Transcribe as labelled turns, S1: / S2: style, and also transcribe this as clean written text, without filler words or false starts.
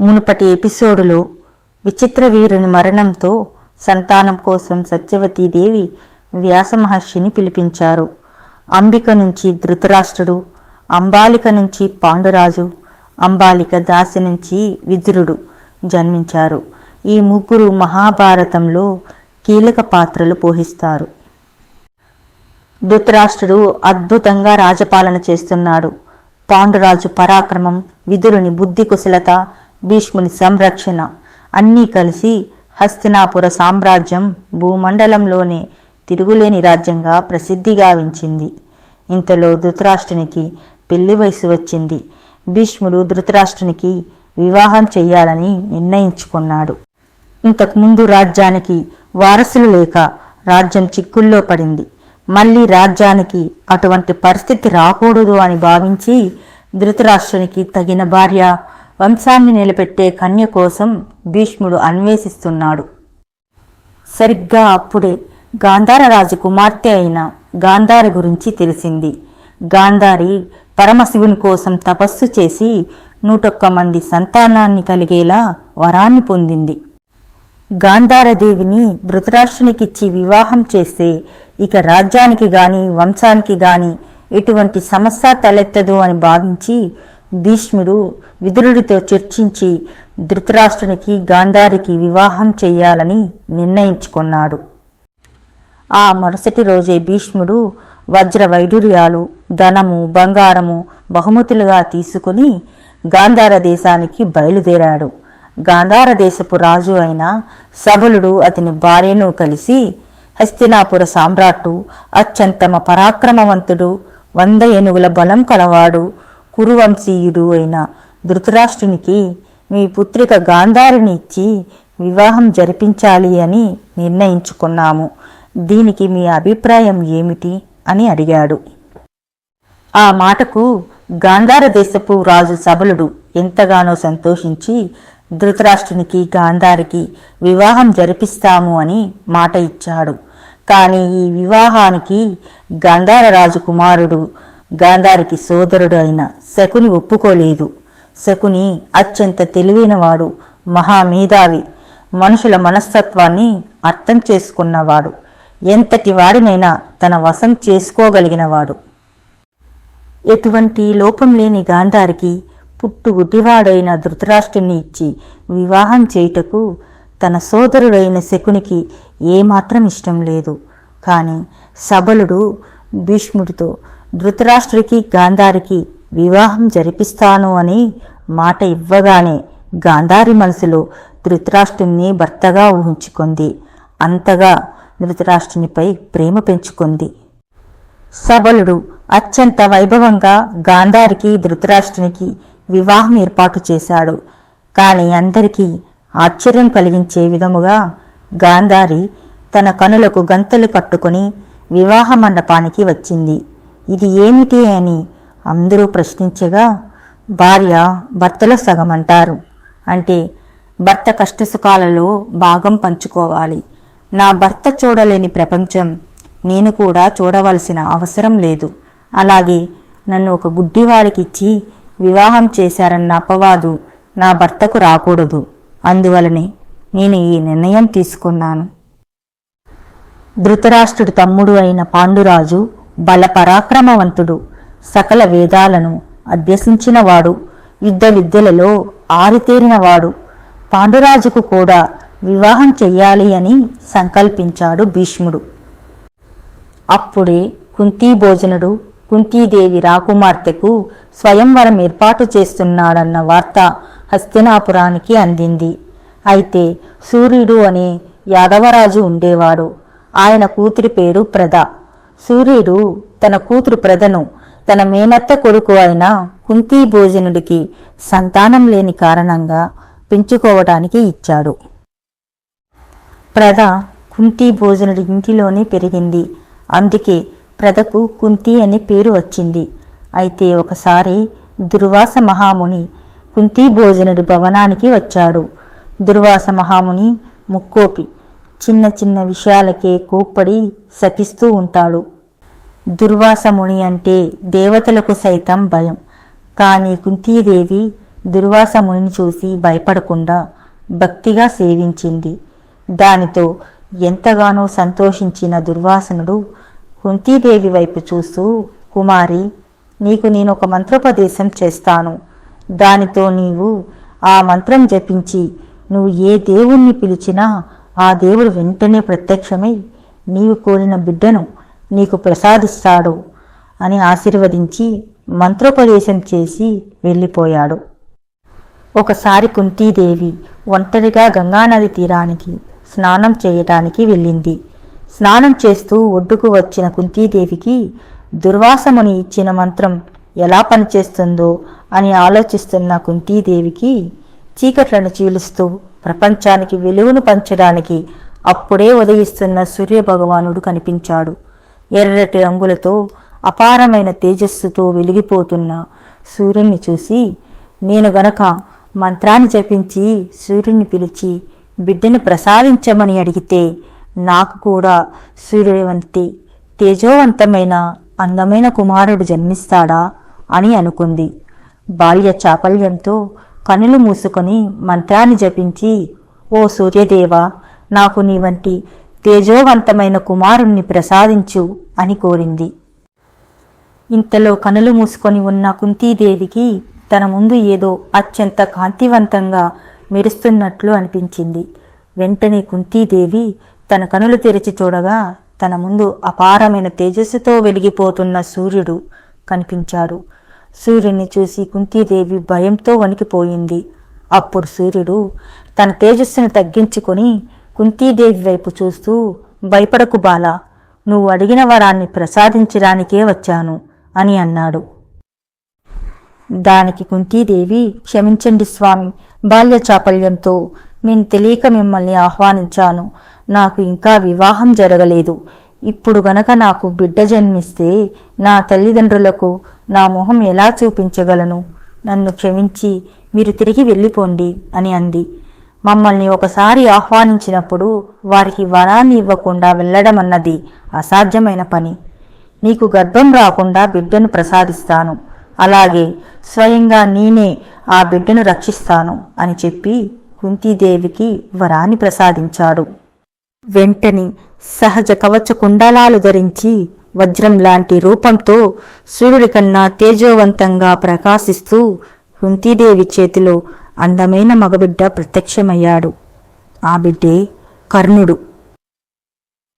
S1: మునుపటి ఎపిసోడులో విచిత్ర వీరుని మరణంతో సంతానం కోసం సత్యవతీదేవి వ్యాస మహర్షిని పిలిపించారు. అంబిక నుంచి ధృతరాష్ట్రుడు, అంబాలిక నుంచి పాండురాజు, అంబాలిక దాసి నుంచి విదురుడు జన్మించారు. ఈ ముగ్గురు మహాభారతంలో కీలక పాత్రలు పోషిస్తారు. ధృతరాష్ట్రుడు అద్భుతంగా రాజపాలన చేస్తున్నాడు. పాండురాజు పరాక్రమం, విదురుని బుద్ధి కుశలత, భీష్ముని సంరక్షణ అన్నీ కలిసి హస్తినాపుర సామ్రాజ్యం భూమండలంలోనే తిరుగులేని రాజ్యంగా ప్రసిద్ధి గావించింది. ఇంతలో ధృతరాష్ట్రునికి పెళ్లి వయసు వచ్చింది. భీష్ముడు ధృతరాష్ట్రునికి వివాహం చెయ్యాలని నిర్ణయించుకున్నాడు. ఇంతకుముందు రాజ్యానికి వారసులు లేక రాజ్యం చిక్కుల్లో పడింది. మళ్ళీ రాజ్యానికి అటువంటి పరిస్థితి రాకూడదు అని భావించి ధృతరాష్ట్రునికి తగిన భార్య, వంశాన్ని నిలబెట్టే కన్య కోసం భీష్ముడు అన్వేషిస్తున్నాడు. సరిగ్గా అప్పుడే గాంధార రాజు కుమార్తె అయిన గాంధారి గురించి తెలిసింది. గాంధారి పరమశివుని కోసం తపస్సు చేసి 101 మంది సంతానాన్ని కలిగేలా వరాన్ని పొందింది. గాంధారదేవిని ధృతరాష్ట్రునికిచ్చి వివాహం చేస్తే ఇక రాజ్యానికి గాని వంశానికి గాని ఎటువంటి సమస్య తలెత్తదు అని భావించి భీష్ముడు విదురుడితో చర్చించి ధృతరాష్ట్రునికి గాంధారికి వివాహం చెయ్యాలని నిర్ణయించుకున్నాడు. ఆ మరుసటి రోజే భీష్ముడు వజ్ర వైడూర్యాలు, ధనము, బంగారము బహుమతులుగా తీసుకుని గాంధార దేశానికి బయలుదేరాడు. గాంధార దేశపు రాజు అయిన సబలుడు అతని భార్యను కలిసి హస్తినాపుర సామ్రాట్టు, అత్యంతమ పరాక్రమవంతుడు, 100 ఏనుగుల బలం కలవాడు, కురువంశీయుడు అయిన ధృతరాష్ట్రునికి మీ పుత్రిక గాంధారిని ఇచ్చి వివాహం జరిపించాలి అని నిర్ణయించుకున్నాము. దీనికి మీ అభిప్రాయం ఏమిటి అని అడిగాడు. ఆ మాటకు గాంధార దేశపు రాజు సబలుడు ఎంతగానో సంతోషించి ధృతరాష్ట్రునికి గాంధారికి వివాహం జరిపిస్తాము అని మాట ఇచ్చాడు. కానీ ఈ వివాహానికి గాంధార రాజు కుమారుడు, గాంధారికి సోదరుడు అయిన శకుని ఒప్పుకోలేదు. శకుని అత్యంత తెలివైనవాడు, మహామేధావి, మనుషుల మనస్తత్వాన్ని అర్థం చేసుకున్నవాడు, ఎంతటి వాడినైనా తన వశం చేసుకోగలిగినవాడు. ఎటువంటి లోపం లేని గాంధారికి పుట్టుగుడ్డివాడైన ధృతరాష్ట్రుని ఇచ్చి వివాహం చేయుటకు తన సోదరుడైన శకునికి ఏమాత్రం ఇష్టం లేదు. కానీ సబలుడు భీష్ముడితో ధృతరాష్ట్రుడికి గాంధారికి వివాహం జరిపిస్తాను అని మాట ఇవ్వగానే గాంధారి మనసులో ధృతరాష్ట్రుని భర్తగా ఊహించుకుంది. అంతగా ధృతరాష్ట్రునిపై ప్రేమ పెంచుకుంది. సబలుడు అత్యంత వైభవంగా గాంధారికి ధృతరాష్ట్రునికి వివాహం ఏర్పాటు చేశాడు. కానీ అందరికీ ఆశ్చర్యం కలిగించే విధముగా గాంధారి తన కనులకు గంతలు కట్టుకుని వివాహ మండపానికి వచ్చింది. ఇది ఏమిటి అని అందరూ ప్రశ్నించగా, భార్య భర్తలో సగం అంటారు. అంటే భర్త కష్టసుఖాలలో భాగం పంచుకోవాలి. నా భర్త చూడలేని ప్రపంచం నేను కూడా చూడవలసిన అవసరం లేదు. అలాగే నన్ను ఒక గుడ్డివాడికిచ్చి వివాహం చేశారన్న అపవాదు నా భర్తకు రాకూడదు. అందువలనే నేను ఈ నిర్ణయం తీసుకున్నాను. ధృతరాష్ట్రుడి తమ్ముడు అయిన పాండురాజు బలపరాక్రమవంతుడు, సకల వేదాలను అభ్యసించినవాడు, యుద్ధ విద్యలలో ఆరితేరినవాడు. పాండురాజుకు కూడా వివాహం చెయ్యాలి అని సంకల్పించాడు భీష్ముడు. అప్పుడే కుంతీభోజనుడు కుంతీదేవి రాకుమార్తెకు స్వయంవరం ఏర్పాటు చేస్తున్నాడన్న వార్త హస్తినాపురానికి అందింది. అయితే సూర్యుడు అనే యాదవరాజు ఉండేవాడు. ఆయన కూతురి పేరు ప్రద. సూర్యుడు తన కూతురు ప్రదను తన మేనత్త కొడుకు అయిన కుంతీభోజనుడికి సంతానం లేని కారణంగా పెంచుకోవటానికి ఇచ్చాడు. ప్రద కుంతీభోజనుడి ఇంటిలోనే పెరిగింది. అందుకే ప్రదకు కుంతి అనే పేరు వచ్చింది. అయితే ఒకసారి దుర్వాస మహాముని కుంతీభోజనుడి భవనానికి వచ్చాడు. దుర్వాస మహాముని ముక్కోపి, చిన్న చిన్న విషయాలకే కోప్పడి శపిస్తూ ఉంటాడు. దుర్వాసముని అంటే దేవతలకు సైతం భయం. కానీ కుంతీదేవి దుర్వాస మునిని చూసి భయపడకుండా భక్తిగా సేవించింది. దానితో ఎంతగానో సంతోషించిన దుర్వాసనుడు కుంతీదేవి వైపు చూస్తూ, కుమారి, నీకు నేనొక మంత్రోపదేశం చేస్తాను. దానితో నీవు ఆ మంత్రం జపించి నువ్వు ఏ దేవుణ్ణి పిలిచినా ఆ దేవుడు వెంటనే ప్రత్యక్షమై నీవు కోరిన బిడ్డను నీకు ప్రసాదిస్తాడు అని ఆశీర్వదించి మంత్రోపదేశం చేసి వెళ్ళిపోయాడు. ఒకసారి కుంతీదేవి ఒంటరిగా గంగానది తీరానికి స్నానం చేయటానికి వెళ్ళింది. స్నానం చేస్తూ ఒడ్డుకు వచ్చిన కుంతీదేవికి దుర్వాసముని ఇచ్చిన మంత్రం ఎలా పనిచేస్తుందో అని ఆలోచిస్తున్న కుంతీదేవికి చీకట్లను చీలుస్తూ ప్రపంచానికి వెలుగును పంచడానికి అప్పుడే ఉదయిస్తున్న సూర్యభగవానుడు కనిపించాడు. ఎర్రటి రంగులతో అపారమైన తేజస్సుతో వెలిగిపోతున్న సూర్యుని చూసి, నేను గనక మంత్రాన్ని జపించి సూర్యుని పిలిచి బిడ్డను ప్రసాదించమని అడిగితే నాకు కూడా సూర్యుడి వంటి తేజోవంతమైన అందమైన కుమారుడు జన్మిస్తాడా అని అనుకుంది. బాల్య చాపల్యంతో కనులు మూసుకొని మంత్రాన్ని జపించి, ఓ సూర్యదేవ, నాకు నీ వంటి తేజోవంతమైన కుమారుణ్ణి ప్రసాదించు అని కోరింది. ఇంతలో కనులు మూసుకొని ఉన్న కుంతీదేవికి తన ముందు ఏదో అత్యంత కాంతివంతంగా మెరుస్తున్నట్లు అనిపించింది. వెంటనే కుంతీదేవి తన కనులు తెరిచి చూడగా తన ముందు అపారమైన తేజస్సుతో వెలిగిపోతున్న సూర్యుడు కనిపించాడు. సూర్యుని చూసి కుంతీదేవి భయంతో వణికిపోయింది. అప్పుడు సూర్యుడు తన తేజస్సును తగ్గించుకొని కుంతీదేవి వైపు చూస్తూ, భయపడకు బాల, నువ్వు అడిగిన వరాన్ని ప్రసాదించడానికే వచ్చాను అని అన్నాడు. దానికి కుంతీదేవి, క్షమించండి స్వామి, బాల్య చాపల్యంతో నేను తెలియక మిమ్మల్ని ఆహ్వానించాను. నాకు ఇంకా వివాహం జరగలేదు. ఇప్పుడు గనక నాకు బిడ్డ జన్మిస్తే నా తల్లిదండ్రులకు నా మొహం ఎలా చూపించగలను? నన్ను క్షమించి మీరు తిరిగి వెళ్ళిపోండి అని అంది. మమ్మల్ని ఒకసారి ఆహ్వానించినప్పుడు వారికి వరాన్ని ఇవ్వకుండా వెళ్ళడం అన్నది అసాధ్యమైన పని. నీకు గర్భం రాకుండా బిడ్డను ప్రసాదిస్తాను. అలాగే స్వయంగా నేనే ఆ బిడ్డను రక్షిస్తాను అని చెప్పి కుంతీదేవికి వరాన్ని ప్రసాదించాడు. వెంటనే సహజ కవచ కుండలాలు ధరించి వజ్రం లాంటి రూపంతో సూర్యుడి కన్నా తేజోవంతంగా ప్రకాశిస్తూ కుంతీదేవి చేతిలో అందమైన మగబిడ్డ ప్రత్యక్షమయ్యాడు. ఆ బిడ్డే కర్ణుడు.